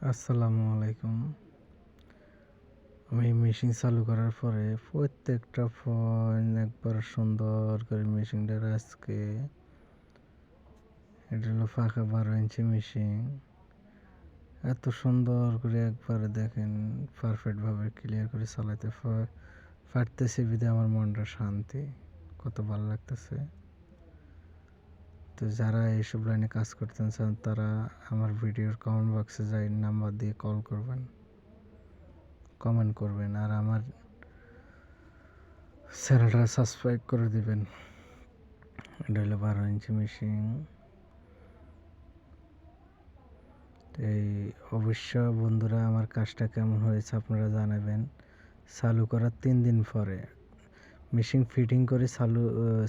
আসসালামু আলাইকুম। আমি মেশিন চালু করার পরে প্রত্যেকটা ফোন একবার সুন্দর করে মেশিনটার আজকে এটা হলো ফাঁকা 12 ইঞ্চি মেশিন। এত সুন্দর করে একবারে দেখেন পারফেক্টভাবে ক্লিয়ার করে চালাতে পারতেছি বিধে আমার মনটা শান্তি, কত ভালো লাগতেছে। তো যারা এইসব লাইনে কাজ করতে চান তারা আমার ভিডিওর কমেন্ট বক্সে যাই নাম্বার দিয়ে কল করবেন, কমেন্ট করবেন, আর আমার চ্যানেলটা সাবস্ক্রাইব করে দিবেন। এটা হলো 12 ইঞ্চি মেশিন। এই অবশ্য বন্ধুরা আমার কাজটা কেমন হয়েছে আপনারা জানাবেন। চালু করার 3 দিন পরে মেশিন ফিটিং করে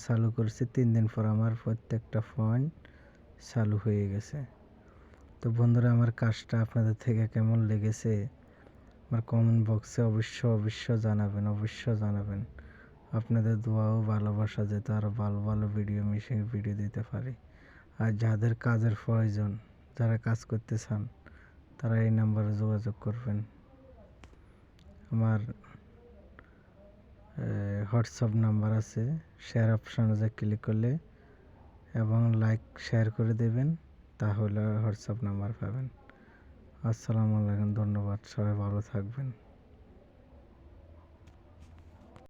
চালু করেছি, 3 দিন পর আমার প্রত্যেকটা ফোন চালু হয়ে গেছে। তো বন্ধুরা আমার কাজটা আপনাদের থেকে কেমন লেগেছে আমার কমেন্ট বক্সে অবশ্য জানাবেন। আপনাদের দোয়া ও ভালোবাসা যাতে আরও ভালো ভালো মেশিনের ভিডিও দিতে পারি। আর যাদের কাজের প্রয়োজন, যারা কাজ করতে চান তারা এই নাম্বারে যোগাযোগ করবেন। আমার হোয়াটসঅ্যাপ নাম্বার আছে, শেয়ার অপশানে যে ক্লিক করলে এবং লাইক শেয়ার করে দেবেন, তাহলে হোয়াটসঅ্যাপ নাম্বার পাবেন। আসসালামু আলাইকুম, ধন্যবাদ, সবাই ভালো থাকবেন।